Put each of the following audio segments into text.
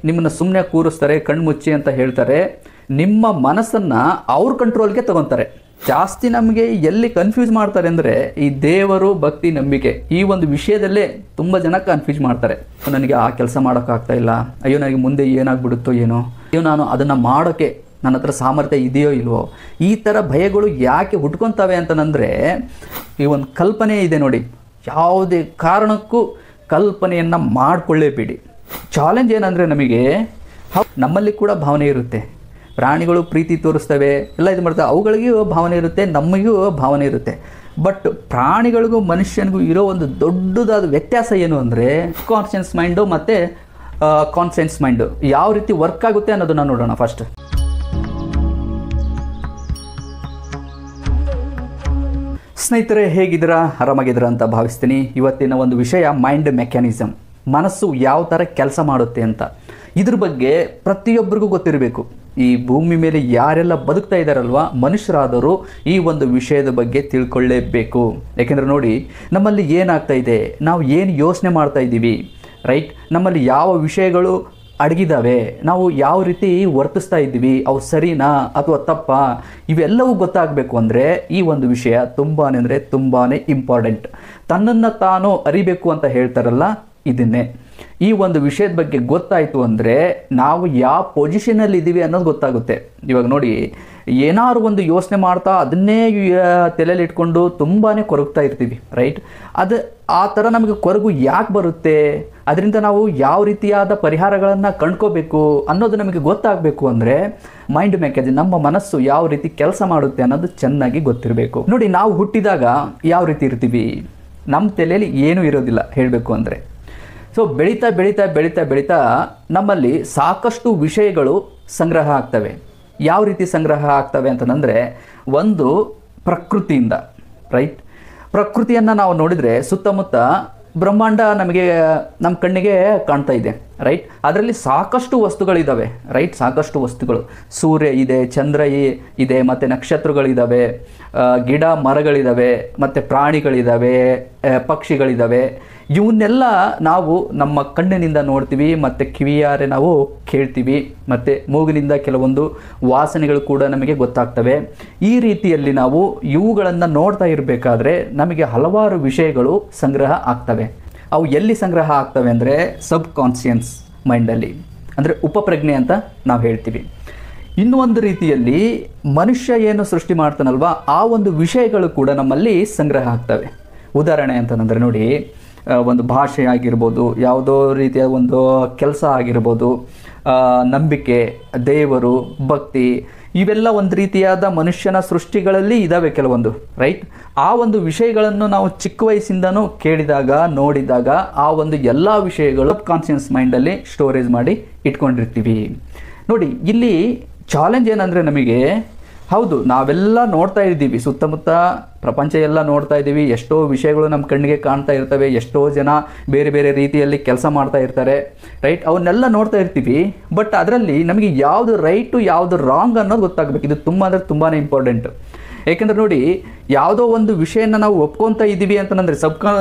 ನಿಮ್ಮನ್ನು ಸುಮ್ಮನೆ ಕೂರಿಸ್ತಾರೆ, ಕಣ್ಣು ಮುಚ್ಚಿ ಅಂತ ಹೇಳ್ತಾರೆ. ನಿಮ್ಮ ಮನಸ್ಸನ್ನು ಅವ್ರ ಕಂಟ್ರೋಲ್ಗೆ ತಗೊತಾರೆ. ಜಾಸ್ತಿ ನಮಗೆ ಎಲ್ಲಿ ಕನ್ಫ್ಯೂಸ್ ಮಾಡ್ತಾರೆ ಅಂದರೆ ಈ ದೇವರು, ಭಕ್ತಿ, ನಂಬಿಕೆ ಈ ಒಂದು ವಿಷಯದಲ್ಲೇ ತುಂಬ ಜನ ಕನ್ಫ್ಯೂಸ್ ಮಾಡ್ತಾರೆ. ನನಗೆ ಆ ಕೆಲಸ ಮಾಡೋಕ್ಕಾಗ್ತಾ ಇಲ್ಲ, ಅಯ್ಯೋ ನನಗೆ ಮುಂದೆ ಏನಾಗ್ಬಿಡುತ್ತೋ ಏನೋ, ಅಯ್ಯೋ ನಾನು ಅದನ್ನು ಮಾಡೋಕ್ಕೆ ನನ್ನ ಹತ್ರ ಸಾಮರ್ಥ್ಯ ಇದೆಯೋ ಇಲ್ವೋ, ಈ ಥರ ಭಯಗಳು ಯಾಕೆ ಹುಟ್ಕೊತವೆ ಅಂತಂದರೆ ಈ ಒಂದು ಕಲ್ಪನೆ ಇದೆ ನೋಡಿ. ಯಾವುದೇ ಕಾರಣಕ್ಕೂ ಕಲ್ಪನೆಯನ್ನು ಮಾಡಿಕೊಳ್ಳೇಬೇಡಿ. ಚಾಲೆಂಜ್ ಏನಂದರೆ ನಮ್ಮಲ್ಲಿ ಕೂಡ ಭಾವನೆ ಇರುತ್ತೆ. ಪ್ರಾಣಿಗಳು ಪ್ರೀತಿ ತೋರಿಸ್ತವೆ, ಎಲ್ಲ ಇದು ಮಾಡ್ತವೆ, ಅವುಗಳಿಗೂ ಭಾವನೆ ಇರುತ್ತೆ, ನಮಗೂ ಭಾವನೆ ಇರುತ್ತೆ. ಬಟ್ ಪ್ರಾಣಿಗಳಿಗೂ ಮನುಷ್ಯನಿಗೂ ಇರೋ ಒಂದು ದೊಡ್ಡದಾದ ವ್ಯತ್ಯಾಸ ಏನು ಅಂದರೆ ಕಾನ್ಷಿಯಸ್ ಮೈಂಡು ಮತ್ತು ಕಾನ್ಸೆನ್ಸ್ ಮೈಂಡು ಯಾವ ರೀತಿ ವರ್ಕ್ ಆಗುತ್ತೆ ಅನ್ನೋದನ್ನು ನೋಡೋಣ ಫಸ್ಟ್. ಸ್ನೇಹಿತರೆ, ಹೇಗಿದ್ದೀರಾ? ಆರಾಮಾಗಿದ್ದೀರಾ ಅಂತ ಭಾವಿಸ್ತೀನಿ. ಇವತ್ತಿನ ಒಂದು ವಿಷಯ ಮೈಂಡ್ ಮೆಕ್ಯಾನಿಸಮ್, ಮನಸ್ಸು ಯಾವ ಥರ ಕೆಲಸ ಮಾಡುತ್ತೆ ಅಂತ. ಇದ್ರ ಬಗ್ಗೆ ಪ್ರತಿಯೊಬ್ಬರಿಗೂ ಗೊತ್ತಿರಬೇಕು. ಈ ಭೂಮಿ ಮೇಲೆ ಯಾರೆಲ್ಲ ಬದುಕ್ತಾ ಇದ್ದಾರಲ್ವ ಮನುಷ್ಯರಾದವರು ಈ ಒಂದು ವಿಷಯದ ಬಗ್ಗೆ ತಿಳ್ಕೊಳ್ಳೇಬೇಕು. ಯಾಕೆಂದರೆ ನೋಡಿ, ನಮ್ಮಲ್ಲಿ ಏನಾಗ್ತಾ ಇದೆ, ನಾವು ಏನು ಯೋಚನೆ ಮಾಡ್ತಾ ಇದ್ದೀವಿ, ರೈಟ್, ನಮ್ಮಲ್ಲಿ ಯಾವ ವಿಷಯಗಳು ಅಡಗಿದ್ದಾವೆ, ನಾವು ಯಾವ ರೀತಿ ವರ್ತಿಸ್ತಾ ಇದ್ದೀವಿ, ಅವು ಸರಿನಾ ಅಥವಾ ತಪ್ಪಾ, ಇವೆಲ್ಲವೂ ಗೊತ್ತಾಗಬೇಕು ಅಂದರೆ ಈ ಒಂದು ವಿಷಯ ತುಂಬಾ ಅಂದರೆ ತುಂಬಾ ಇಂಪಾರ್ಟೆಂಟ್. ತನ್ನನ್ನು ತಾನು ಅರಿಬೇಕು ಅಂತ ಹೇಳ್ತಾರಲ್ಲ, ಇದನ್ನೇ. ಈ ಒಂದು ವಿಷಯದ ಬಗ್ಗೆ ಗೊತ್ತಾಯಿತು ಅಂದರೆ ನಾವು ಯಾವ ಪೊಸಿಷನಲ್ಲಿ ಇದ್ದೀವಿ ಅನ್ನೋದು ಗೊತ್ತಾಗುತ್ತೆ. ಇವಾಗ ನೋಡಿ, ಏನಾದ್ರು ಒಂದು ಯೋಚನೆ ಮಾಡ್ತಾ ಅದನ್ನೇ ತಲೆಯಲ್ಲಿ ಇಟ್ಕೊಂಡು ತುಂಬಾ ಕೊರಗ್ತಾ ಇರ್ತೀವಿ, ರೈಟ್. ಅದು ಆ ಥರ ನಮಗೆ ಕೊರಗು ಯಾಕೆ ಬರುತ್ತೆ, ಅದರಿಂದ ನಾವು ಯಾವ ರೀತಿಯಾದ ಪರಿಹಾರಗಳನ್ನು ಕಂಡ್ಕೋಬೇಕು ಅನ್ನೋದು ನಮಗೆ ಗೊತ್ತಾಗಬೇಕು ಅಂದರೆ ಮೈಂಡ್ ಮೆಕ್ಯಾನಿಸಮ್, ನಮ್ಮ ಮನಸ್ಸು ಯಾವ ರೀತಿ ಕೆಲಸ ಮಾಡುತ್ತೆ ಅನ್ನೋದು ಚೆನ್ನಾಗಿ ಗೊತ್ತಿರಬೇಕು. ನೋಡಿ, ನಾವು ಹುಟ್ಟಿದಾಗ ಯಾವ ರೀತಿ ಇರ್ತೀವಿ, ನಮ್ಮ ತಲೆಯಲ್ಲಿ ಏನೂ ಇರೋದಿಲ್ಲ ಹೇಳಬೇಕು ಅಂದರೆ. ಸೊ ಬೆಳೀತಾ ಬೆಳೀತಾ ಬೆಳೀತಾ ಬೆಳೀತಾ ನಮ್ಮಲ್ಲಿ ಸಾಕಷ್ಟು ವಿಷಯಗಳು ಸಂಗ್ರಹ ಆಗ್ತವೆ. ಯಾವ ರೀತಿ ಸಂಗ್ರಹ ಆಗ್ತವೆ ಅಂತಂದರೆ, ಒಂದು ಪ್ರಕೃತಿಯಿಂದ, ರೈಟ್. ಪ್ರಕೃತಿಯನ್ನು ನಾವು ನೋಡಿದರೆ ಸುತ್ತಮುತ್ತ ಬ್ರಹ್ಮಾಂಡ ನಮಗೆ ನಮ್ಮ ಕಣ್ಣಿಗೆ ಕಾಣ್ತಾ ಇದೆ, ರೈಟ್. ಅದರಲ್ಲಿ ಸಾಕಷ್ಟು ವಸ್ತುಗಳಿದ್ದಾವೆ, ರೈಟ್, ಸಾಕಷ್ಟು ವಸ್ತುಗಳು. ಸೂರ್ಯ ಇದೆ, ಚಂದ್ರ ಇದೆ, ಮತ್ತು ನಕ್ಷತ್ರಗಳಿದ್ದಾವೆ, ಗಿಡ ಮರಗಳಿದ್ದಾವೆ, ಮತ್ತು ಪ್ರಾಣಿಗಳಿದ್ದಾವೆ, ಪಕ್ಷಿಗಳಿದ್ದಾವೆ. ಇವನ್ನೆಲ್ಲ ನಾವು ನಮ್ಮ ಕಣ್ಣಿನಿಂದ ನೋಡ್ತೀವಿ, ಮತ್ತು ಕಿವಿಯಾರೆ ನಾವು ಕೇಳ್ತೀವಿ, ಮತ್ತು ಮೂಗಿನಿಂದ ಕೆಲವೊಂದು ವಾಸನೆಗಳು ಕೂಡ ನಮಗೆ ಗೊತ್ತಾಗ್ತವೆ. ಈ ರೀತಿಯಲ್ಲಿ ನಾವು ಇವುಗಳನ್ನು ನೋಡ್ತಾ ಇರಬೇಕಾದ್ರೆ ನಮಗೆ ಹಲವಾರು ವಿಷಯಗಳು ಸಂಗ್ರಹ ಆಗ್ತವೆ. ಅವು ಎಲ್ಲಿ ಸಂಗ್ರಹ ಆಗ್ತವೆ ಅಂದರೆ ಸಬ್ ಕಾನ್ಷಿಯಸ್ ಮೈಂಡಲ್ಲಿ, ಅಂದರೆ ಉಪಪ್ರಜ್ಞೆ ಅಂತ ನಾವು ಹೇಳ್ತೀವಿ. ಇನ್ನೂ ಒಂದು ರೀತಿಯಲ್ಲಿ ಮನುಷ್ಯ ಏನು ಸೃಷ್ಟಿ ಮಾಡ್ತಾನಲ್ವ ಆ ಒಂದು ವಿಷಯಗಳು ಕೂಡ ನಮ್ಮಲ್ಲಿ ಸಂಗ್ರಹ ಆಗ್ತವೆ. ಉದಾಹರಣೆ ಅಂತಂದರೆ ನೋಡಿ, ಒಂದು ಭಾಷೆ ಆಗಿರ್ಬೋದು, ಯಾವುದೋ ರೀತಿಯ ಒಂದು ಕೆಲಸ ಆಗಿರ್ಬೋದು, ನಂಬಿಕೆ, ದೇವರು, ಭಕ್ತಿ, ಇವೆಲ್ಲ ಒಂದು ರೀತಿಯಾದ ಮನುಷ್ಯನ ಸೃಷ್ಟಿಗಳಲ್ಲಿ ಇದ್ದಾವೆ ಕೆಲವೊಂದು, ರೈಟ್. ಆ ಒಂದು ವಿಷಯಗಳನ್ನು ನಾವು ಚಿಕ್ಕ ವಯಸ್ಸಿಂದನೂ ಕೇಳಿದಾಗ, ನೋಡಿದಾಗ ಆ ಒಂದು ಎಲ್ಲ ವಿಷಯಗಳು ಕಾನ್ಷಿಯಸ್ ಮೈಂಡಲ್ಲಿ ಸ್ಟೋರೇಜ್ ಮಾಡಿ ಇಟ್ಕೊಂಡಿರ್ತೀವಿ. ನೋಡಿ, ಇಲ್ಲಿ ಚಾಲೆಂಜ್ ಏನಂದರೆ ನಮಗೆ, ಹೌದು ನಾವೆಲ್ಲ ನೋಡ್ತಾ ಇದ್ದೀವಿ, ಸುತ್ತಮುತ್ತ ಪ್ರಪಂಚ ಎಲ್ಲ ನೋಡ್ತಾ ಇದ್ದೀವಿ, ಎಷ್ಟೋ ವಿಷಯಗಳು ನಮ್ಮ ಕಣ್ಣಿಗೆ ಕಾಣ್ತಾ ಇರ್ತವೆ, ಎಷ್ಟೋ ಜನ ಬೇರೆ ಬೇರೆ ರೀತಿಯಲ್ಲಿ ಕೆಲಸ ಮಾಡ್ತಾ ಇರ್ತಾರೆ, ರೈಟ್. ಅವನ್ನೆಲ್ಲ ನೋಡ್ತಾ ಇರ್ತೀವಿ. ಬಟ್ ಅದರಲ್ಲಿ ನಮಗೆ ಯಾವುದು ರೈಟು ಯಾವುದು ರಾಂಗ್ ಅನ್ನೋದು ಗೊತ್ತಾಗಬೇಕು. ಇದು ತುಂಬ ಅಂದರೆ ತುಂಬಾ ಇಂಪಾರ್ಟೆಂಟ್. ಏಕೆಂದರೆ ನೋಡಿ, ಯಾವುದೋ ಒಂದು ವಿಷಯನ ನಾವು ಒಪ್ಕೊತಾ ಇದ್ದೀವಿ ಅಂತಂದರೆ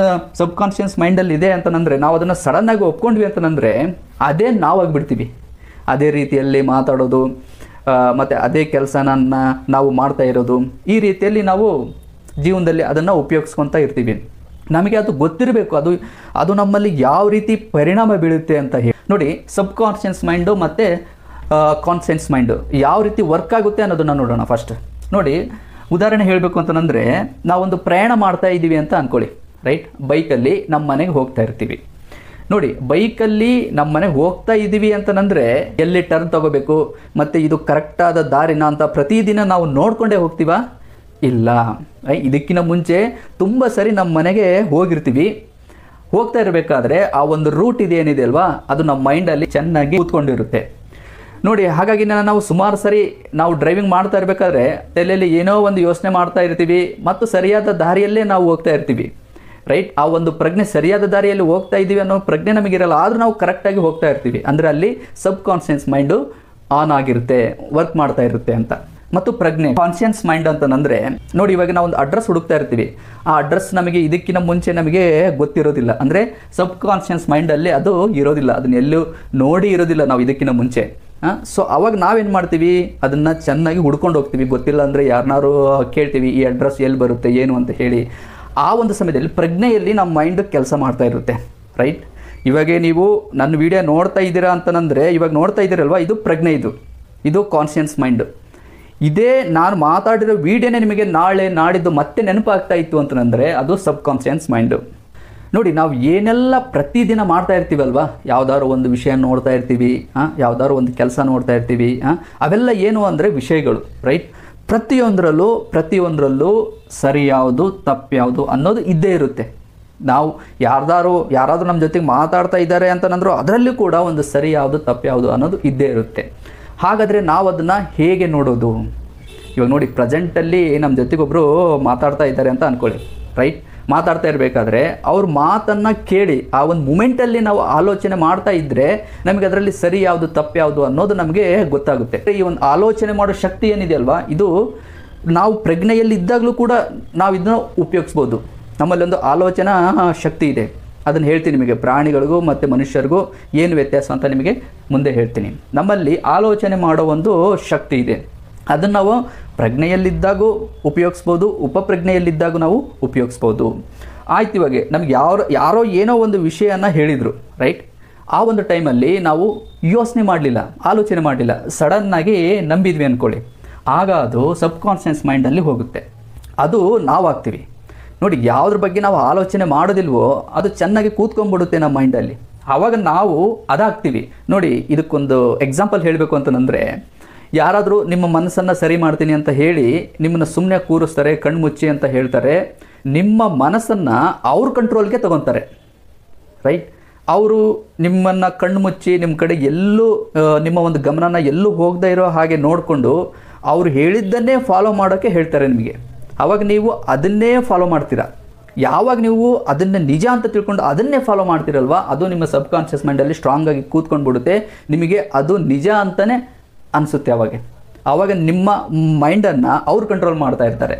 ಸಬ್ ಕಾನ್ಷಿಯಸ್ ಮೈಂಡಲ್ಲಿ ಇದೆ ಅಂತಂದರೆ ನಾವು ಅದನ್ನು ಸಡನ್ನಾಗಿ ಒಪ್ಕೊಂಡ್ವಿ ಅಂತಂದರೆ ಅದೇ ನಾವು ಆಗಿಬಿಡ್ತೀವಿ. ಅದೇ ರೀತಿಯಲ್ಲಿ ಮಾತಾಡೋದು, ಮತ್ತು ಅದೇ ಕೆಲಸನ ನಾವು ಮಾಡ್ತಾ ಇರೋದು, ಈ ರೀತಿಯಲ್ಲಿ ನಾವು ಜೀವನದಲ್ಲಿ ಅದನ್ನು ಉಪಯೋಗಿಸ್ಕೊತಾ ಇರ್ತೀವಿ. ನಮಗೆ ಅದು ಗೊತ್ತಿರಬೇಕು, ಅದು ನಮ್ಮಲ್ಲಿ ಯಾವ ರೀತಿ ಪರಿಣಾಮ ಬೀಳುತ್ತೆ ಅಂತ ಹೇಳಿ. ನೋಡಿ, ಸಬ್ ಕಾನ್ಷಿಯಸ್ ಮೈಂಡು ಮತ್ತು ಕಾನ್ಸೆನ್ಸ್ ಮೈಂಡು ಯಾವ ರೀತಿ ವರ್ಕ್ ಆಗುತ್ತೆ ಅನ್ನೋದನ್ನು ನೋಡೋಣ ಫಸ್ಟ್. ನೋಡಿ, ಉದಾಹರಣೆ ಹೇಳಬೇಕು ಅಂತಂದರೆ, ನಾವೊಂದು ಪ್ರಯಾಣ ಮಾಡ್ತಾ ಇದ್ದೀವಿ ಅಂತ ಅಂದ್ಕೊಳ್ಳಿ, ರೈಟ್. ಬೈಕಲ್ಲಿ ನಮ್ಮ ಮನೆಗೆ ಹೋಗ್ತಾ ಇರ್ತೀವಿ. ನೋಡಿ, ಬೈಕಲ್ಲಿ ನಮ್ಮ ಮನೆಗೆ ಹೋಗ್ತಾ ಇದ್ದೀವಿ ಅಂತಂದರೆ ಎಲ್ಲಿ ಟರ್ನ್ ತಗೋಬೇಕು ಮತ್ತು ಇದು ಕರೆಕ್ಟಾದ ದಾರಿನ ಅಂತ ಪ್ರತಿದಿನ ನಾವು ನೋಡಿಕೊಂಡೇ ಹೋಗ್ತೀವಾ? ಇಲ್ಲ. ಇದಕ್ಕಿಂತ ಮುಂಚೆ ತುಂಬ ಸರಿ ನಮ್ಮ ಮನೆಗೆ ಹೋಗಿರ್ತೀವಿ. ಹೋಗ್ತಾ ಇರಬೇಕಾದ್ರೆ ಆ ಒಂದು ರೂಟ್ ಇದೇನಿದೆ ಅಲ್ವಾ, ಅದು ನಮ್ಮ ಮೈಂಡಲ್ಲಿ ಚೆನ್ನಾಗಿ ಕೂತ್ಕೊಂಡಿರುತ್ತೆ. ನೋಡಿ, ಹಾಗಾಗಿ ನಾವು ಸುಮಾರು ಸರಿ ನಾವು ಡ್ರೈವಿಂಗ್ ಮಾಡ್ತಾ ಇರಬೇಕಾದ್ರೆ ತಲೆಯಲ್ಲಿ ಏನೋ ಒಂದು ಯೋಚನೆ ಮಾಡ್ತಾ ಇರ್ತೀವಿ ಮತ್ತು ಸರಿಯಾದ ದಾರಿಯಲ್ಲೇ ನಾವು ಹೋಗ್ತಾ ಇರ್ತೀವಿ, ರೈಟ್. ಆ ಒಂದು ಪ್ರಜ್ಞೆ ಸರಿಯಾದ ದಾರಿಯಲ್ಲಿ ಹೋಗ್ತಾ ಇದ್ದೀವಿ ಅನ್ನೋ ಪ್ರಜ್ಞೆ ನಮಗಿರಲ್ಲ, ಆದರೂ ನಾವು ಕರೆಕ್ಟಾಗಿ ಹೋಗ್ತಾ ಇರ್ತೀವಿ. ಅಂದರೆ ಅಲ್ಲಿ ಸಬ್ ಕಾನ್ಷಿಯಸ್ ಮೈಂಡು ಆನ್ ಆಗಿರುತ್ತೆ, ವರ್ಕ್ ಮಾಡ್ತಾ ಇರುತ್ತೆ ಅಂತ. ಮತ್ತು ಪ್ರಜ್ಞೆ. ಕಾನ್ಷಿಯಸ್ ಮೈಂಡ್ ಅಂತಂದ್ರೆ ನೋಡಿ, ಇವಾಗ ನಾವು ಒಂದು ಅಡ್ರೆಸ್ ಹುಡುಕ್ತಾ ಇರ್ತೀವಿ, ಆ ಅಡ್ರೆಸ್ ನಮಗೆ ಇದಕ್ಕಿಂತ ಮುಂಚೆ ನಮಗೆ ಗೊತ್ತಿರೋದಿಲ್ಲ, ಅಂದರೆ ಸಬ್ ಕಾನ್ಷಿಯಸ್ ಮೈಂಡಲ್ಲಿ ಅದು ಇರೋದಿಲ್ಲ, ಅದನ್ನ ಎಲ್ಲೂ ನೋಡಿ ಇರೋದಿಲ್ಲ ನಾವು ಇದಕ್ಕಿಂತ ಮುಂಚೆ. ಸೊ ಅವಾಗ ನಾವೇನು ಮಾಡ್ತೀವಿ, ಅದನ್ನು ಚೆನ್ನಾಗಿ ಹುಡ್ಕೊಂಡು ಹೋಗ್ತೀವಿ. ಗೊತ್ತಿಲ್ಲ ಅಂದರೆ ಯಾರನ್ನಾರು ಕೇಳ್ತೀವಿ, ಈ ಅಡ್ರೆಸ್ ಎಲ್ಲಿ ಬರುತ್ತೆ ಏನು ಅಂತ ಹೇಳಿ. ಆ ಒಂದು ಸಮಯದಲ್ಲಿ ಪ್ರಜ್ಞೆಯಲ್ಲಿ ನಮ್ಮ ಮೈಂಡ್ ಕೆಲಸ ಮಾಡ್ತಾ ಇರುತ್ತೆ, ರೈಟ್. ಇವಾಗ ನೀವು ನನ್ನ ವಿಡಿಯೋ ನೋಡ್ತಾ ಇದ್ದೀರಾ ಅಂತಂದರೆ, ಇವಾಗ ನೋಡ್ತಾ ಇದ್ದೀರಲ್ವ, ಇದು ಪ್ರಜ್ಞೆ, ಇದು ಕಾನ್ಷಿಯಸ್ ಮೈಂಡ್. ಇದೇ ನಾನು ಮಾತಾಡಿರೋ ವಿಡಿಯೋನೇ ನಿಮಗೆ ನಾಳೆ ನಾಡಿದ್ದು ಮತ್ತೆ ನೆನಪಾಗ್ತಾ ಇತ್ತು ಅಂತಂದರೆ ಅದು ಸಬ್ ಕಾನ್ಷಿಯಸ್ ಮೈಂಡು. ನೋಡಿ, ನಾವು ಏನೆಲ್ಲ ಪ್ರತಿದಿನ ಮಾಡ್ತಾ ಇರ್ತೀವಲ್ವ, ಯಾವ್ದಾದ್ರು ಒಂದು ವಿಷಯ ನೋಡ್ತಾ ಇರ್ತೀವಿ, ಯಾವ್ದಾದ್ರು ಒಂದು ಕೆಲಸ ನೋಡ್ತಾ ಇರ್ತೀವಿ, ಅವೆಲ್ಲ ಏನು ಅಂದರೆ ವಿಷಯಗಳು, ರೈಟ್. ಪ್ರತಿಯೊಂದರಲ್ಲೂ ಸರಿ ಯಾವುದು ತಪ್ಪು ಯಾವುದು ಅನ್ನೋದು ಇದ್ದೇ ಇರುತ್ತೆ. ನಾವು ಯಾರಾದರೂ ನಮ್ಮ ಜೊತೆಗೆ ಮಾತಾಡ್ತಾ ಇದ್ದಾರೆ ಅಂತಂದ್ರೂ ಅದರಲ್ಲೂ ಕೂಡ ಒಂದು ಸರಿ ಯಾವುದು ತಪ್ಪು ಯಾವುದು ಅನ್ನೋದು ಇದ್ದೇ ಇರುತ್ತೆ. ಹಾಗಾದರೆ ನಾವು ಅದನ್ನು ಹೇಗೆ ನೋಡೋದು? ಇವಾಗ ನೋಡಿ, ಪ್ರೆಸೆಂಟಲ್ಲಿ ನಮ್ಮ ಜೊತೆಗೊಬ್ಬರು ಮಾತಾಡ್ತಾ ಇದ್ದಾರೆ ಅಂತ ಅಂದ್ಕೊಳ್ಳಿ, ರೈಟ್. ಮಾತಾಡ್ತಾ ಇರಬೇಕಾದ್ರೆ ಅವ್ರ ಮಾತನ್ನು ಕೇಳಿ ಆ ಒಂದು ಮೂಮೆಂಟಲ್ಲಿ ನಾವು ಆಲೋಚನೆ ಮಾಡ್ತಾ ಇದ್ದರೆ ನಮಗೆ ಅದರಲ್ಲಿ ಸರಿ ಯಾವುದು ತಪ್ಪು ಯಾವುದು ಅನ್ನೋದು ನಮಗೆ ಗೊತ್ತಾಗುತ್ತೆ. ಈ ಒಂದು ಆಲೋಚನೆ ಮಾಡೋ ಶಕ್ತಿ ಏನಿದೆ ಅಲ್ವಾ, ಇದು ನಾವು ಪ್ರಜ್ಞೆಯಲ್ಲಿ ಇದ್ದಾಗಲೂ ಕೂಡ ನಾವು ಇದನ್ನು ಉಪಯೋಗಿಸ್ಬೋದು. ನಮ್ಮಲ್ಲಿ ಒಂದು ಆಲೋಚನಾ ಶಕ್ತಿ ಇದೆ, ಅದನ್ನು ಹೇಳ್ತೀನಿ ನಿಮಗೆ. ಪ್ರಾಣಿಗಳಿಗೂ ಮತ್ತು ಮನುಷ್ಯರಿಗೂ ಏನು ವ್ಯತ್ಯಾಸ ಅಂತ ನಿಮಗೆ ಮುಂದೆ ಹೇಳ್ತೀನಿ. ನಮ್ಮಲ್ಲಿ ಆಲೋಚನೆ ಮಾಡೋ ಒಂದು ಶಕ್ತಿ ಇದೆ, ಅದನ್ನು ನಾವು ಪ್ರಜ್ಞೆಯಲ್ಲಿದ್ದಾಗೂ ಉಪಯೋಗಿಸ್ಬೋದು, ಉಪಪ್ರಜ್ಞೆಯಲ್ಲಿದ್ದಾಗೂ ನಾವು ಉಪಯೋಗಿಸ್ಬೋದು. ಆಯ್ತು, ಇವಾಗ ನಮ್ಗೆ ಯಾರೋ ಏನೋ ಒಂದು ವಿಷಯನ ಹೇಳಿದರು, ರೈಟ್. ಆ ಒಂದು ಟೈಮಲ್ಲಿ ನಾವು ಯೋಚನೆ ಮಾಡಲಿಲ್ಲ, ಆಲೋಚನೆ ಮಾಡಲಿಲ್ಲ, ಸಡನ್ನಾಗಿ ನಂಬಿದ್ವಿ ಅಂದ್ಕೊಳ್ಳಿ, ಆಗ ಅದು ಸಬ್ ಕಾನ್ಷಿಯಸ್ ಮೈಂಡಲ್ಲಿ ಹೋಗುತ್ತೆ, ಅದು ನಾವಾಗ್ತೀವಿ. ನೋಡಿ, ಯಾವುದ್ರ ಬಗ್ಗೆ ನಾವು ಆಲೋಚನೆ ಮಾಡೋದಿಲ್ವೋ ಅದು ಚೆನ್ನಾಗಿ ಕೂತ್ಕೊಂಡ್ಬಿಡುತ್ತೆ ನಮ್ಮ ಮೈಂಡಲ್ಲಿ, ಆವಾಗ ನಾವು ಅದಾಗ್ತೀವಿ. ನೋಡಿ, ಇದಕ್ಕೊಂದು ಎಕ್ಸಾಂಪಲ್ ಹೇಳಬೇಕು ಅಂತಂದರೆ, ಯಾರಾದರೂ ನಿಮ್ಮ ಮನಸ್ಸನ್ನು ಸರಿ ಮಾಡ್ತೀನಿ ಅಂತ ಹೇಳಿ ನಿಮ್ಮನ್ನು ಸುಮ್ಮನೆ ಕೂರಿಸ್ತಾರೆ, ಕಣ್ಮುಚ್ಚಿ ಅಂತ ಹೇಳ್ತಾರೆ, ನಿಮ್ಮ ಮನಸ್ಸನ್ನು ಅವ್ರ ಕಂಟ್ರೋಲ್ಗೆ ತಗೊತಾರೆ, ರೈಟ್. ಅವರು ನಿಮ್ಮನ್ನು ಕಣ್ಮುಚ್ಚಿ ನಿಮ್ಮ ಕಡೆ ಎಲ್ಲೂ ನಿಮ್ಮ ಒಂದು ಗಮನನ ಎಲ್ಲೂ ಹೋಗದೇ ಇರೋ ಹಾಗೆ ನೋಡಿಕೊಂಡು ಅವರು ಹೇಳಿದ್ದನ್ನೇ ಫಾಲೋ ಮಾಡೋಕ್ಕೆ ಹೇಳ್ತಾರೆ ನಿಮಗೆ. ಆವಾಗ ನೀವು ಅದನ್ನೇ ಫಾಲೋ ಮಾಡ್ತೀರಾ. ಯಾವಾಗ ನೀವು ಅದನ್ನು ನಿಜ ಅಂತ ತಿಳ್ಕೊಂಡು ಅದನ್ನೇ ಫಾಲೋ ಮಾಡ್ತೀರಲ್ವ, ಅದು ನಿಮ್ಮ ಸಬ್ ಕಾನ್ಷಿಯಸ್ ಮೈಂಡಲ್ಲಿ ಸ್ಟ್ರಾಂಗಾಗಿ ಕೂತ್ಕೊಂಡ್ಬಿಡುತ್ತೆ, ನಿಮಗೆ ಅದು ನಿಜ ಅಂತಲೇ ಅನಿಸುತ್ತೆ. ಆವಾಗ ನಿಮ್ಮ ಮೈಂಡನ್ನು ಅವ್ರು ಕಂಟ್ರೋಲ್ ಮಾಡ್ತಾ ಇರ್ತಾರೆ.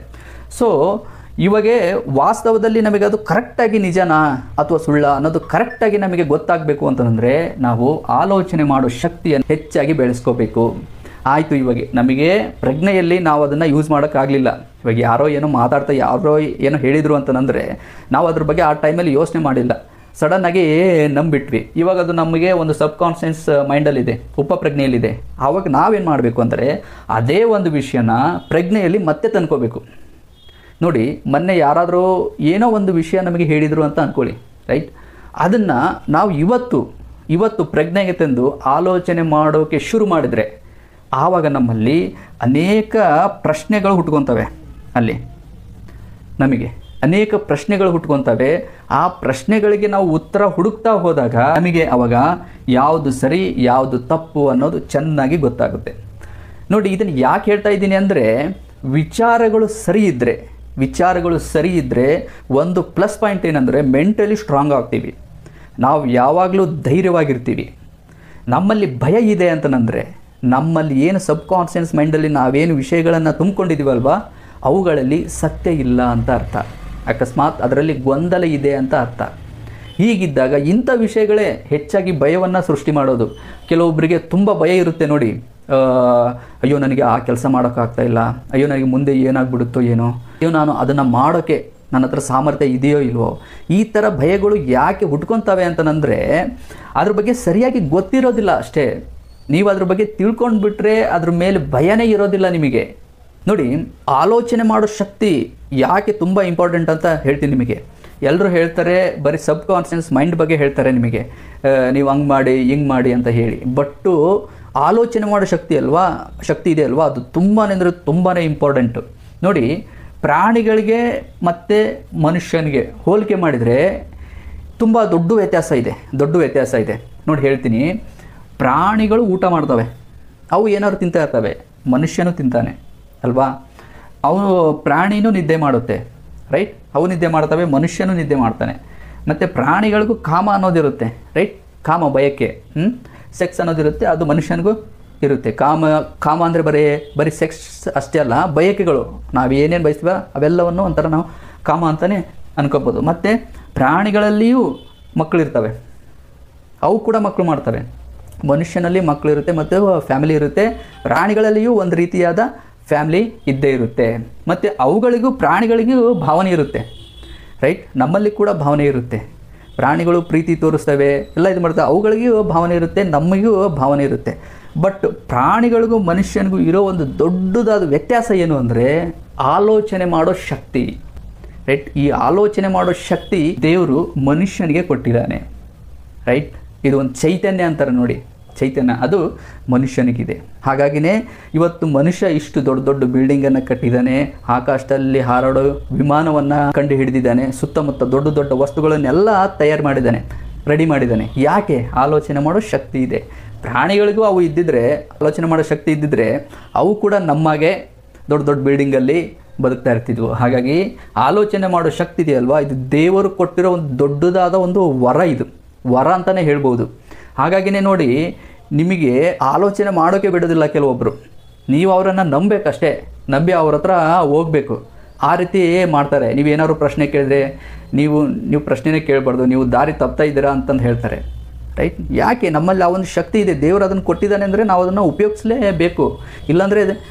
ಸೊ ಇವಾಗ ವಾಸ್ತವದಲ್ಲಿ ನಮಗೆ ಅದು ಕರೆಕ್ಟಾಗಿ ನಿಜನಾ ಅಥವಾ ಸುಳ್ಳ ಅನ್ನೋದು ಕರೆಕ್ಟಾಗಿ ನಮಗೆ ಗೊತ್ತಾಗಬೇಕು ಅಂತಂದರೆ ನಾವು ಆಲೋಚನೆ ಮಾಡೋ ಶಕ್ತಿಯನ್ನು ಹೆಚ್ಚಾಗಿ ಬೆಳೆಸ್ಕೋಬೇಕು. ಆಯಿತು, ಇವಾಗ ನಮಗೆ ಪ್ರಜ್ಞೆಯಲ್ಲಿ ನಾವು ಅದನ್ನು ಯೂಸ್ ಮಾಡೋಕ್ಕಾಗಲಿಲ್ಲ. ಇವಾಗ ಯಾರೋ ಏನೋ ಮಾತಾಡ್ತಾ ಯಾರೋ ಏನೋ ಹೇಳಿದರು ಅಂತಂದರೆ ನಾವು ಅದ್ರ ಬಗ್ಗೆ ಆ ಟೈಮಲ್ಲಿ ಯೋಚನೆ ಮಾಡಿಲ್ಲ, ಸಡನ್ನಾಗಿ ನಂಬಿಟ್ವಿ. ಇವಾಗ ಅದು ನಮಗೆ ಒಂದು ಸಬ್ ಕಾನ್ಷಿಯಸ್ ಮೈಂಡಲ್ಲಿದೆ, ಉಪಪ್ರಜ್ಞೆಯಲ್ಲಿದೆ. ಆವಾಗ ನಾವೇನು ಮಾಡಬೇಕು ಅಂದರೆ ಅದೇ ಒಂದು ವಿಷಯನ ಪ್ರಜ್ಞೆಯಲ್ಲಿ ಮತ್ತೆ ತಂದ್ಕೋಬೇಕು. ನೋಡಿ, ಮೊನ್ನೆ ಯಾರಾದರೂ ಏನೋ ಒಂದು ವಿಷಯ ನಮಗೆ ಹೇಳಿದರು ಅಂತ ಅಂದ್ಕೊಳ್ಳಿ, ರೈಟ್. ಅದನ್ನು ನಾವು ಇವತ್ತು ಪ್ರಜ್ಞೆಗೆ ತಂದು ಆಲೋಚನೆ ಮಾಡೋಕ್ಕೆ ಶುರು ಮಾಡಿದರೆ ಆವಾಗ ನಮ್ಮಲ್ಲಿ ಅನೇಕ ಪ್ರಶ್ನೆಗಳು ಹುಟ್ಕೊತವೆ. ಅಲ್ಲಿ ನಮಗೆ ಅನೇಕ ಪ್ರಶ್ನೆಗಳು ಹುಟ್ಕೊತವೆ. ಆ ಪ್ರಶ್ನೆಗಳಿಗೆ ನಾವು ಉತ್ತರ ಹುಡುಕ್ತಾ ಹೋದಾಗ ನಮಗೆ ಆವಾಗ ಯಾವುದು ಸರಿ ಯಾವುದು ತಪ್ಪು ಅನ್ನೋದು ಚೆನ್ನಾಗಿ ಗೊತ್ತಾಗುತ್ತೆ. ನೋಡಿ, ಇದನ್ನು ಯಾಕೆ ಹೇಳ್ತಾ ಇದ್ದೀನಿ ಅಂದರೆ, ವಿಚಾರಗಳು ಸರಿ ಇದ್ದರೆ ಒಂದು ಪ್ಲಸ್ ಪಾಯಿಂಟ್ ಏನಂದರೆ ಮೆಂಟಲಿ ಸ್ಟ್ರಾಂಗ್ ಆಗ್ತೀವಿ, ನಾವು ಯಾವಾಗಲೂ ಧೈರ್ಯವಾಗಿರ್ತೀವಿ. ನಮ್ಮಲ್ಲಿ ಭಯ ಇದೆ ಅಂತಂದರೆ ನಮ್ಮಲ್ಲಿ ಏನು ಸಬ್ ಕಾನ್ಷಿಯಸ್ ಮೈಂಡಲ್ಲಿ ನಾವೇನು ವಿಷಯಗಳನ್ನು ತುಂಬಿಕೊಂಡಿದ್ದೀವಲ್ವ ಅವುಗಳಲ್ಲಿ ಸತ್ಯ ಇಲ್ಲ ಅಂತ ಅರ್ಥ, ಅಕಸ್ಮಾತ್ ಅದರಲ್ಲಿ ಗೊಂದಲ ಇದೆ ಅಂತ ಅರ್ಥ. ಹೀಗಿದ್ದಾಗ ಇಂಥ ವಿಷಯಗಳೇ ಹೆಚ್ಚಾಗಿ ಭಯವನ್ನು ಸೃಷ್ಟಿ ಮಾಡೋದು. ಕೆಲವೊಬ್ಬರಿಗೆ ತುಂಬ ಭಯ ಇರುತ್ತೆ ನೋಡಿ, ಅಯ್ಯೋ ನನಗೆ ಆ ಕೆಲಸ ಮಾಡೋಕ್ಕಾಗ್ತಾ ಇಲ್ಲ, ಅಯ್ಯೋ ನನಗೆ ಮುಂದೆ ಏನಾಗ್ಬಿಡುತ್ತೋ ಏನೋ, ಅಯ್ಯೋ ನಾನು ಅದನ್ನು ಮಾಡೋಕ್ಕೆ ನನ್ನ ಹತ್ರ ಸಾಮರ್ಥ್ಯ ಇದೆಯೋ ಇಲ್ವೋ. ಈ ಥರ ಭಯಗಳು ಯಾಕೆ ಹುಟ್ಕೊತವೆ ಅಂತಂದರೆ ಅದ್ರ ಬಗ್ಗೆ ಸರಿಯಾಗಿ ಗೊತ್ತಿರೋದಿಲ್ಲ ಅಷ್ಟೇ. ನೀವು ಅದ್ರ ಬಗ್ಗೆ ತಿಳ್ಕೊಂಡು ಬಿಟ್ಟರೆ ಅದ್ರ ಮೇಲೆ ಭಯನೇ ಇರೋದಿಲ್ಲ ನಿಮಗೆ. ನೋಡಿ, ಆಲೋಚನೆ ಮಾಡೋ ಶಕ್ತಿ ಯಾಕೆ ತುಂಬ ಇಂಪಾರ್ಟೆಂಟ್ ಅಂತ ಹೇಳ್ತೀನಿ ನಿಮಗೆ. ಎಲ್ಲರೂ ಹೇಳ್ತಾರೆ ಬರೀ ಸಬ್ ಕಾನ್ಷಿಯಸ್ ಮೈಂಡ್ ಬಗ್ಗೆ ಹೇಳ್ತಾರೆ ನಿಮಗೆ, ನೀವು ಹಂಗೆ ಮಾಡಿ ಹಿಂಗೆ ಮಾಡಿ ಅಂತ ಹೇಳಿ. ಬಟ್ಟು ಆಲೋಚನೆ ಮಾಡೋ ಶಕ್ತಿ ಇದೆ ಅಲ್ವಾ, ಅದು ತುಂಬಾ ಅಂದರೆ ತುಂಬಾ ಇಂಪಾರ್ಟೆಂಟು. ನೋಡಿ, ಪ್ರಾಣಿಗಳಿಗೆ ಮತ್ತು ಮನುಷ್ಯನಿಗೆ ಹೋಲಿಕೆ ಮಾಡಿದರೆ ತುಂಬ ದೊಡ್ಡ ವ್ಯತ್ಯಾಸ ಇದೆ. ನೋಡಿ ಹೇಳ್ತೀನಿ, ಪ್ರಾಣಿಗಳು ಊಟ ಮಾಡ್ತವೆ, ಅವು ಏನಾದ್ರು ತಿಂತಾ ಇರ್ತವೆ, ಮನುಷ್ಯನೂ ತಿಂತಾನೆ ಅಲ್ವಾ. ಅವನು ಪ್ರಾಣಿನೂ ನಿದ್ದೆ ಮಾಡುತ್ತೆ, ರೈಟ್. ಅವು ನಿದ್ದೆ ಮಾಡ್ತವೆ, ಮನುಷ್ಯನೂ ನಿದ್ದೆ ಮಾಡ್ತಾನೆ. ಮತ್ತು ಪ್ರಾಣಿಗಳಿಗೂ ಕಾಮ ಅನ್ನೋದಿರುತ್ತೆ, ರೈಟ್. ಕಾಮ, ಬಯಕೆ, ಸೆಕ್ಸ್ ಅನ್ನೋದಿರುತ್ತೆ, ಅದು ಮನುಷ್ಯನಿಗೂ ಇರುತ್ತೆ. ಕಾಮ ಕಾಮ ಅಂದರೆ ಬರೀ ಸೆಕ್ಸ್ ಅಷ್ಟೇ ಅಲ್ಲ, ಬಯಕೆಗಳು ನಾವು ಏನೇನು ಬಯಸ್ತೀವ ಅವೆಲ್ಲವನ್ನು ಒಂಥರ ನಾವು ಕಾಮ ಅಂತಲೇ ಅನ್ಕೋಬೋದು. ಮತ್ತು ಪ್ರಾಣಿಗಳಲ್ಲಿಯೂ ಮಕ್ಕಳಿರ್ತವೆ, ಅವು ಕೂಡ ಮಕ್ಕಳು ಮಾಡ್ತವೆ. ಮನುಷ್ಯನಲ್ಲಿ ಮಕ್ಕಳಿರುತ್ತೆ ಮತ್ತು ಫ್ಯಾಮಿಲಿ ಇರುತ್ತೆ. ಪ್ರಾಣಿಗಳಲ್ಲಿಯೂ ಒಂದು ರೀತಿಯಾದ ಫ್ಯಾಮಿಲಿ ಇದ್ದೇ ಇರುತ್ತೆ. ಮತ್ತು ಅವುಗಳಿಗೂ ಪ್ರಾಣಿಗಳಿಗೂ ಭಾವನೆ ಇರುತ್ತೆ, ರೈಟ್. ನಮ್ಮಲ್ಲಿ ಕೂಡ ಭಾವನೆ ಇರುತ್ತೆ. ಪ್ರಾಣಿಗಳು ಪ್ರೀತಿ ತೋರಿಸ್ತವೆ, ಎಲ್ಲ ಇದು ಮಾಡ್ತವೆ, ಅವುಗಳಿಗೂ ಭಾವನೆ ಇರುತ್ತೆ, ನಮಗೂ ಭಾವನೆ ಇರುತ್ತೆ. ಬಟ್ ಪ್ರಾಣಿಗಳಿಗೂ ಮನುಷ್ಯನಿಗೂ ಇರೋ ಒಂದು ದೊಡ್ಡದಾದ ವ್ಯತ್ಯಾಸ ಏನು ಅಂದರೆ ಆಲೋಚನೆ ಮಾಡೋ ಶಕ್ತಿ, ರೈಟ್. ಈ ಆಲೋಚನೆ ಮಾಡೋ ಶಕ್ತಿ ದೇವರು ಮನುಷ್ಯನಿಗೆ ಕೊಟ್ಟಿದ್ದಾನೆ, ರೈಟ್. ಇದು ಒಂದು ಚೈತನ್ಯ ಅಂತಾರೆ ನೋಡಿ, ಚೈತನ್ಯ ಅದು ಮನುಷ್ಯನಿಗಿದೆ. ಹಾಗಾಗಿನೇ ಇವತ್ತು ಮನುಷ್ಯ ಇಷ್ಟು ದೊಡ್ಡ ದೊಡ್ಡ ಬಿಲ್ಡಿಂಗನ್ನು ಕಟ್ಟಿದ್ದಾನೆ, ಆಕಾಶದಲ್ಲಿ ಹಾರಾಡೋ ವಿಮಾನವನ್ನು ಕಂಡು ಹಿಡಿದಿದ್ದಾನೆ, ಸುತ್ತಮುತ್ತ ದೊಡ್ಡ ದೊಡ್ಡ ವಸ್ತುಗಳನ್ನೆಲ್ಲ ತಯಾರು ಮಾಡಿದ್ದಾನೆ, ರೆಡಿ ಮಾಡಿದ್ದಾನೆ. ಯಾಕೆ? ಆಲೋಚನೆ ಮಾಡೋ ಶಕ್ತಿ ಇದೆ. ಪ್ರಾಣಿಗಳಿಗೂ ಅವು ಇದ್ದಿದ್ರೆ, ಆಲೋಚನೆ ಮಾಡೋ ಶಕ್ತಿ ಇದ್ದಿದ್ರೆ ಅವು ಕೂಡ ನಮ್ಮಾಗೆ ದೊಡ್ಡ ದೊಡ್ಡ ಬಿಲ್ಡಿಂಗಲ್ಲಿ ಬದುಕ್ತಾ ಇರ್ತಿದ್ವು. ಹಾಗಾಗಿ ಆಲೋಚನೆ ಮಾಡೋ ಶಕ್ತಿ ಇದೆಯಲ್ವಾ, ಇದು ದೇವರು ಕೊಟ್ಟಿರೋ ಒಂದು ದೊಡ್ಡದಾದ ಒಂದು ವರ, ಇದು ವರ ಅಂತಲೇ ಹೇಳ್ಬೋದು. ಹಾಗಾಗಿನೇ ನೋಡಿ, ನಿಮಗೆ ಆಲೋಚನೆ ಮಾಡೋಕ್ಕೆ ಬಿಡೋದಿಲ್ಲ ಕೆಲವೊಬ್ಬರು. ನೀವು ಅವರನ್ನು ನಂಬಬೇಕಷ್ಟೇ, ನಂಬಿ ಅವ್ರ ಹತ್ರ ಹೋಗಬೇಕು. ಆ ರೀತಿ ಮಾಡ್ತಾರೆ. ನೀವೇನಾದ್ರು ಪ್ರಶ್ನೆ ಕೇಳಿದ್ರೆ ನೀವು ಪ್ರಶ್ನೆನೇ ಕೇಳಬಾರ್ದು, ನೀವು ದಾರಿ ತಪ್ತಾ ಇದ್ದೀರಾ ಅಂತಂದು ಹೇಳ್ತಾರೆ, ರೈಟ್. ಯಾಕೆ? ನಮ್ಮಲ್ಲಿ ಆ ಒಂದು ಶಕ್ತಿ ಇದೆ, ದೇವರು ಅದನ್ನು ಕೊಟ್ಟಿದ್ದಾನೆ ಅಂದರೆ ನಾವು ಅದನ್ನು ಉಪಯೋಗಿಸಲೇಬೇಕು. ಇಲ್ಲಾಂದರೆ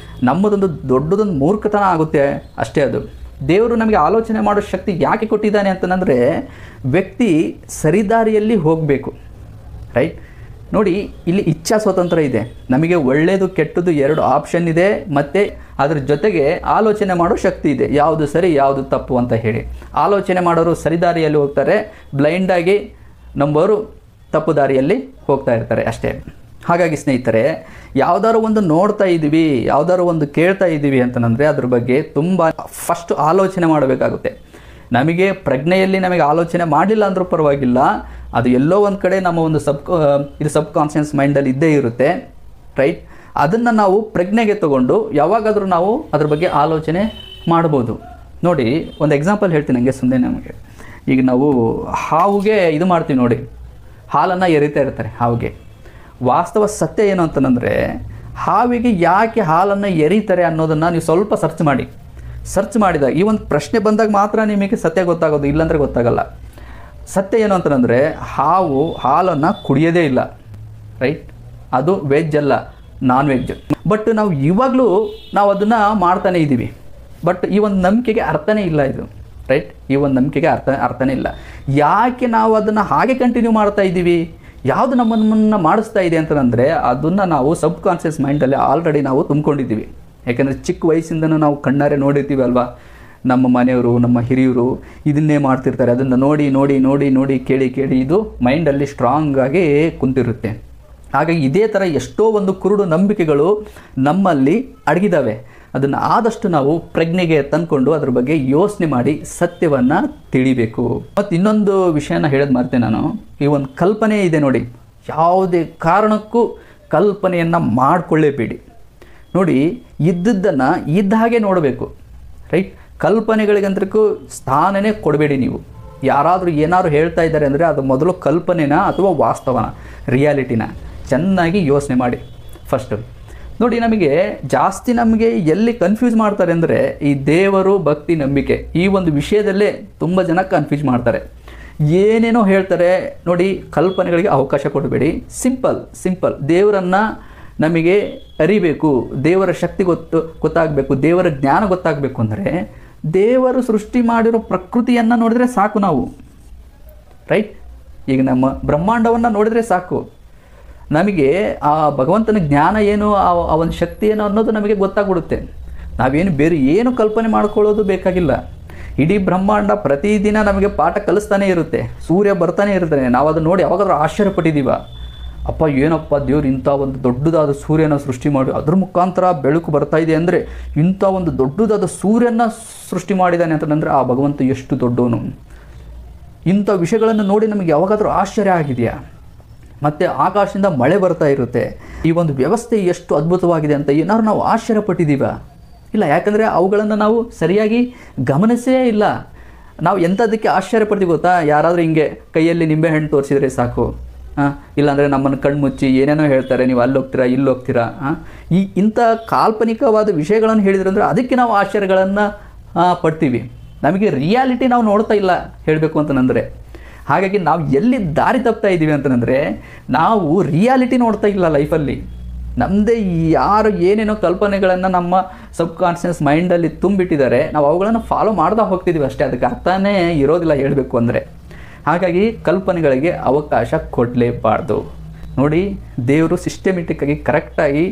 ನಮ್ಮದೊಂದು ದೊಡ್ಡದೊಂದು ಮೂರ್ಖತನ ಆಗುತ್ತೆ ಅಷ್ಟೇ. ಅದು ದೇವರು ನಮಗೆ ಆಲೋಚನೆ ಮಾಡೋ ಶಕ್ತಿ ಯಾಕೆ ಕೊಟ್ಟಿದ್ದಾನೆ ಅಂತಂದರೆ ವ್ಯಕ್ತಿ ಸರಿದಾರಿಯಲ್ಲಿ ಹೋಗಬೇಕು, ರೈಟ್. ನೋಡಿ, ಇಲ್ಲಿ ಇಚ್ಛಾ ಸ್ವಾತಂತ್ರ್ಯ ಇದೆ, ನಮಗೆ ಒಳ್ಳೆಯದು ಕೆಟ್ಟದ್ದು ಎರಡು ಆಪ್ಷನ್ ಇದೆ, ಮತ್ತು ಅದ್ರ ಜೊತೆಗೆ ಆಲೋಚನೆ ಮಾಡೋ ಶಕ್ತಿ ಇದೆ, ಯಾವುದು ಸರಿ ಯಾವುದು ತಪ್ಪು ಅಂತ ಹೇಳಿ. ಆಲೋಚನೆ ಮಾಡೋರು ಸರಿದಾರಿಯಲ್ಲಿ ಹೋಗ್ತಾರೆ, ಬ್ಲೈಂಡಾಗಿ ನಂಬೋರು ತಪ್ಪು ದಾರಿಯಲ್ಲಿ ಹೋಗ್ತಾ ಇರ್ತಾರೆ ಅಷ್ಟೇ. ಹಾಗಾಗಿ ಸ್ನೇಹಿತರೆ, ಯಾವುದಾದ್ರು ಒಂದು ನೋಡ್ತಾ ಇದ್ದೀವಿ, ಯಾವುದಾದ್ರು ಒಂದು ಕೇಳ್ತಾ ಇದ್ದೀವಿ ಅಂತಂದರೆ ಅದ್ರ ಬಗ್ಗೆ ತುಂಬ ಫಸ್ಟ್ ಆಲೋಚನೆ ಮಾಡಬೇಕಾಗುತ್ತೆ. ನಮಗೆ ಪ್ರಜ್ಞೆಯಲ್ಲಿ ನಮಗೆ ಆಲೋಚನೆ ಮಾಡಲಿಲ್ಲ ಅಂದರೂ ಪರವಾಗಿಲ್ಲ, ಅದು ಎಲ್ಲೋ ಒಂದು ಕಡೆ ನಮ್ಮ ಒಂದು ಸಬ್ ಕಾನ್ಷಿಯಸ್ ಮೈಂಡಲ್ಲಿ ಇದ್ದೇ ಇರುತ್ತೆ, ರೈಟ್. ಅದನ್ನು ನಾವು ಪ್ರಜ್ಞೆಗೆ ತಗೊಂಡು ಯಾವಾಗಾದರೂ ನಾವು ಅದ್ರ ಬಗ್ಗೆ ಆಲೋಚನೆ ಮಾಡ್ಬೋದು. ನೋಡಿ, ಒಂದು ಎಕ್ಸಾಂಪಲ್ ಹೇಳ್ತೀನಿ ನನಗೆ ಸುಮ್ಮನೆ. ನಮಗೆ ಈಗ ನಾವು ಹಾವಿಗೆ ಇದು ಮಾಡ್ತೀವಿ ನೋಡಿ, ಹಾಲನ್ನು ಎರಿತಾ ಇರ್ತಾರೆ ಹಾವಿಗೆ. ವಾಸ್ತವ ಸತ್ಯ ಏನು ಅಂತಂದರೆ ಹಾವಿಗೆ ಯಾಕೆ ಹಾಲನ್ನು ಎರೀತಾರೆ ಅನ್ನೋದನ್ನು ನೀವು ಸ್ವಲ್ಪ ಸರ್ಚ್ ಮಾಡಿದಾಗ ಈ ಒಂದು ಪ್ರಶ್ನೆ ಬಂದಾಗ ಮಾತ್ರ ನಿಮಗೆ ಸತ್ಯ ಗೊತ್ತಾಗೋದು, ಇಲ್ಲಾಂದರೆ ಗೊತ್ತಾಗಲ್ಲ. ಸತ್ಯ ಏನು ಅಂತಂದರೆ ಹಾವು ಹಾಲನ್ನು ಕುಡಿಯೋದೇ ಇಲ್ಲ, ರೈಟ್. ಅದು ವೆಜ್ ಅಲ್ಲ, ನಾನ್ ವೆಜ್. ಬಟ್ ನಾವು ಇವಾಗಲೂ ನಾವು ಅದನ್ನು ಮಾಡ್ತಾನೇ ಇದ್ದೀವಿ. ಬಟ್ ಈ ಒಂದು ನಂಬಿಕೆಗೆ ಅರ್ಥನೇ ಇಲ್ಲ ಇದು, ರೈಟ್. ಈ ಒಂದು ನಂಬಿಕೆಗೆ ಅರ್ಥನೇ ಇಲ್ಲ. ಯಾಕೆ ನಾವು ಅದನ್ನು ಹಾಗೆ ಕಂಟಿನ್ಯೂ ಮಾಡ್ತಾ ಇದ್ದೀವಿ? ಯಾವುದು ನಮ್ಮನ್ನು ಮಾಡಿಸ್ತಾ ಇದೆ ಅಂತಂದರೆ ಅದನ್ನು ನಾವು ಸಬ್ ಕಾನ್ಷಿಯಸ್ ಮೈಂಡಲ್ಲಿ ಆಲ್ರೆಡಿ ನಾವು ತುಂಬಿಕೊಂಡಿದ್ದೀವಿ. ಯಾಕೆಂದರೆ ಚಿಕ್ಕ ವಯಸ್ಸಿಂದನೂ ನಾವು ಕಣ್ಣಾರೆ ನೋಡಿರ್ತೀವಿ ಅಲ್ವಾ, ನಮ್ಮ ಮನೆಯವರು ನಮ್ಮ ಹಿರಿಯರು ಇದನ್ನೇ ಮಾಡ್ತಿರ್ತಾರೆ. ಅದನ್ನು ನೋಡಿ ನೋಡಿ ನೋಡಿ ನೋಡಿ ಕೇಳಿ ಕೇಳಿ ಇದು ಮೈಂಡಲ್ಲಿ ಸ್ಟ್ರಾಂಗಾಗಿ ಕುಂತಿರುತ್ತೆ. ಹಾಗಾಗಿ ಇದೇ ಥರ ಎಷ್ಟೋ ಒಂದು ಕುರುಡು ನಂಬಿಕೆಗಳು ನಮ್ಮಲ್ಲಿ ಅಡಗಿದ್ದಾವೆ. ಅದನ್ನು ಆದಷ್ಟು ನಾವು ಪ್ರಜ್ಞೆಗೆ ತಂದುಕೊಂಡು ಅದ್ರ ಬಗ್ಗೆ ಯೋಚನೆ ಮಾಡಿ ಸತ್ಯವನ್ನು ತಿಳಿಬೇಕು. ಮತ್ತು ಇನ್ನೊಂದು ವಿಷಯನ ಹೇಳೋದು ಮರ್ತೆ ನಾನು, ಈ ಒಂದು ಕಲ್ಪನೆ ಇದೆ ನೋಡಿ, ಯಾವುದೇ ಕಾರಣಕ್ಕೂ ಕಲ್ಪನೆಯನ್ನು ಮಾಡಿಕೊಳ್ಳೇಬೇಡಿ. ನೋಡಿ, ಇದ್ದದ್ದನ್ನು ಇದ್ದ ಹಾಗೆ ನೋಡಬೇಕು, ರೈಟ್. ಕಲ್ಪನೆಗಳಿಗಂತಕ್ಕೂ ಸ್ಥಾನನೇ ಕೊಡಬೇಡಿ ನೀವು. ಯಾರಾದರೂ ಏನಾದರೂ ಹೇಳ್ತಾ ಇದ್ದಾರೆ ಅಂದರೆ ಅದು ಮೊದಲು ಕಲ್ಪನೆನ ಅಥವಾ ವಾಸ್ತವನ, ರಿಯಾಲಿಟಿನ ಚೆನ್ನಾಗಿ ಯೋಚನೆ ಮಾಡಿ ಫಸ್ಟು. ನೋಡಿ, ನಮಗೆ ಎಲ್ಲಿ ಕನ್ಫ್ಯೂಸ್ ಮಾಡ್ತಾರೆ ಅಂದರೆ ಈ ದೇವರು ಭಕ್ತಿ ನಂಬಿಕೆ ಈ ಒಂದು ವಿಷಯದಲ್ಲೇ ತುಂಬ ಜನ ಕನ್ಫ್ಯೂಸ್ ಮಾಡ್ತಾರೆ. ಏನೇನೋ ಹೇಳ್ತಾರೆ ನೋಡಿ, ಕಲ್ಪನೆಗಳಿಗೆ ಅವಕಾಶ ಕೊಡಬೇಡಿ. ಸಿಂಪಲ್ ದೇವರನ್ನು ನಮಗೆ ಅರಿಬೇಕು, ದೇವರ ಶಕ್ತಿ ಗೊತ್ತಾಗಬೇಕು, ದೇವರ ಜ್ಞಾನ ಗೊತ್ತಾಗಬೇಕು ಅಂದರೆ ದೇವರು ಸೃಷ್ಟಿ ಮಾಡಿರೋ ಪ್ರಕೃತಿಯನ್ನು ನೋಡಿದರೆ ಸಾಕು ನಾವು, ರೈಟ್. ಈಗ ನಮ್ಮ ಬ್ರಹ್ಮಾಂಡವನ್ನು ನೋಡಿದರೆ ಸಾಕು, ನಮಗೆ ಆ ಭಗವಂತನ ಜ್ಞಾನ ಏನು, ಆ ಒಂದು ಶಕ್ತಿ ಏನು ಅನ್ನೋದು ನಮಗೆ ಗೊತ್ತಾಗ್ಬಿಡುತ್ತೆ. ನಾವೇನು ಬೇರೆ ಏನು ಕಲ್ಪನೆ ಮಾಡ್ಕೊಳ್ಳೋದು ಬೇಕಾಗಿಲ್ಲ. ಇಡೀ ಬ್ರಹ್ಮಾಂಡ ಪ್ರತಿದಿನ ನಮಗೆ ಪಾಠ ಕಲಿಸ್ತಾನೆ ಇರುತ್ತೆ, ಸೂರ್ಯ ಬರ್ತಾನೆ ಇರ್ತಾನೆ. ನಾವು ಅದನ್ನು ನೋಡಿ ಯಾವಾಗಾದ್ರೂ ಆಶ್ಚರ್ಯಪಟ್ಟಿದ್ದೀವ, ಅಪ್ಪ ಏನಪ್ಪ ದೇವ್ರು ಇಂಥ ಒಂದು ದೊಡ್ಡದಾದ ಸೂರ್ಯನ ಸೃಷ್ಟಿ ಮಾಡಿ ಅದ್ರ ಮುಖಾಂತರ ಬೆಳಕು ಬರ್ತಾ ಇದೆ ಅಂದರೆ ಇಂಥ ಒಂದು ದೊಡ್ಡದಾದ ಸೂರ್ಯನ ಸೃಷ್ಟಿ ಮಾಡಿದ್ದಾನೆ ಅಂತಂದರೆ ಆ ಭಗವಂತ ಎಷ್ಟು ದೊಡ್ಡವನು. ಇಂಥ ವಿಷಯಗಳನ್ನು ನೋಡಿ ನಮಗೆ ಯಾವಾಗಾದರೂ ಆಶ್ಚರ್ಯ ಆಗಿದೆಯಾ? ಮತ್ತು ಆಕಾಶದಿಂದ ಮಳೆ ಬರ್ತಾ ಇರುತ್ತೆ, ಈ ಒಂದು ವ್ಯವಸ್ಥೆ ಎಷ್ಟು ಅದ್ಭುತವಾಗಿದೆ ಅಂತ ಏನಾದ್ರು ನಾವು ಆಶ್ಚರ್ಯಪಟ್ಟಿದ್ದೀವ? ಇಲ್ಲ. ಯಾಕಂದರೆ ಅವುಗಳನ್ನು ನಾವು ಸರಿಯಾಗಿ ಗಮನಿಸೇ ಇಲ್ಲ. ನಾವು ಎಂಥದಕ್ಕೆ ಆಶ್ಚರ್ಯಪಡ್ತೀವಿ ಗೊತ್ತಾ? ಯಾರಾದರೂ ಹಿಂಗೆ ಕೈಯಲ್ಲಿ ನಿಂಬೆಹಣ್ಣು ತೋರಿಸಿದರೆ ಸಾಕು, ಇಲ್ಲಾಂದರೆ ನಮ್ಮನ್ನು ಕಣ್ಮುಚ್ಚಿ ಏನೇನೋ ಹೇಳ್ತಾರೆ, ನೀವು ಅಲ್ಲಿ ಹೋಗ್ತೀರಾ ಇಲ್ಲಿ ಹೋಗ್ತೀರಾ. ಇಂಥ ಕಾಲ್ಪನಿಕವಾದ ವಿಷಯಗಳನ್ನು ಹೇಳಿದ್ರಂದ್ರೆ ಅದಕ್ಕೆ ನಾವು ಆಶ್ಚರ್ಯಗಳನ್ನು ಪಡ್ತೀವಿ. ನಮಗೆ ರಿಯಾಲಿಟಿ ನಾವು ನೋಡ್ತಾ ಇಲ್ಲ ಹೇಳಬೇಕು ಅಂತಂದರೆ. ಹಾಗಾಗಿ ನಾವು ಎಲ್ಲಿ ದಾರಿ ತಪ್ತಾ ಇದ್ದೀವಿ ಅಂತಂದರೆ ನಾವು ರಿಯಾಲಿಟಿ ನೋಡ್ತಾ ಇಲ್ಲ ಲೈಫಲ್ಲಿ. ನಮ್ಮದೇ ಯಾರು ಏನೇನೋ ಕಲ್ಪನೆಗಳನ್ನು ನಮ್ಮ ಸಬ್ಕಾನ್ಷಿಯಸ್ ಮೈಂಡಲ್ಲಿ ತುಂಬಿಟ್ಟಿದ್ದಾರೆ, ನಾವು ಅವುಗಳನ್ನು ಫಾಲೋ ಮಾಡ್ತಾ ಹೋಗ್ತಿದ್ದೀವಿ ಅಷ್ಟೇ. ಅದಕ್ಕೆ ಅರ್ಥನೇ ಇರೋದಿಲ್ಲ ಹೇಳಬೇಕು ಅಂದರೆ. ಹಾಗಾಗಿ ಕಲ್ಪನೆಗಳಿಗೆ ಅವಕಾಶ ಕೊಡಲೇಬಾರ್ದು. ನೋಡಿ, ದೇವರು ಸಿಸ್ಟಮೆಟಿಕ್ಕಾಗಿ ಕರೆಕ್ಟಾಗಿ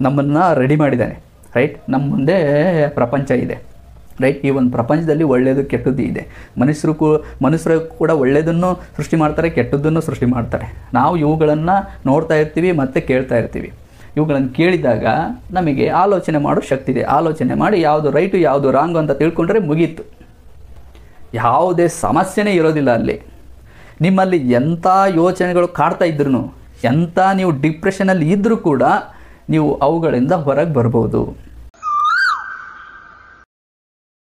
ನಮ್ಮನ್ನು ರೆಡಿ ಮಾಡಿದ್ದಾನೆ, ರೈಟ್. ನಮ್ಮ ಮುಂದೆ ಪ್ರಪಂಚ ಇದೆ, ರೈಟ್. ಈ ಒಂದು ಪ್ರಪಂಚದಲ್ಲಿ ಒಳ್ಳೆಯದು ಕೆಟ್ಟದ್ದು ಇದೆ. ಮನುಷ್ಯರು ಕೂಡ ಒಳ್ಳೆಯದನ್ನು ಸೃಷ್ಟಿ ಮಾಡ್ತಾರೆ, ಕೆಟ್ಟದ್ದನ್ನು ಸೃಷ್ಟಿ ಮಾಡ್ತಾರೆ. ನಾವು ಇವುಗಳನ್ನು ನೋಡ್ತಾ ಇರ್ತೀವಿ ಮತ್ತು ಕೇಳ್ತಾ ಇರ್ತೀವಿ. ಇವುಗಳನ್ನು ಕೇಳಿದಾಗ ನಮಗೆ ಆಲೋಚನೆ ಮಾಡೋ ಶಕ್ತಿ ಇದೆ. ಆಲೋಚನೆ ಮಾಡಿ ಯಾವುದು ರೈಟು ಯಾವುದು ರಾಂಗು ಅಂತ ತಿಳ್ಕೊಂಡ್ರೆ ಮುಗೀತು, ಯಾವುದೇ ಸಮಸ್ಯೆನೇ ಇರೋದಿಲ್ಲ ಅಲ್ಲಿ. ನಿಮ್ಮಲ್ಲಿ ಎಂಥ ಯೋಚನೆಗಳು ಕಾಡ್ತಾ ಇದ್ರೂ, ಎಂಥ ನೀವು ಡಿಪ್ರೆಷನಲ್ಲಿ ಇದ್ದರೂ ಕೂಡ ನೀವು ಅವುಗಳಿಂದ ಹೊರಗೆ ಬರ್ಬೋದು.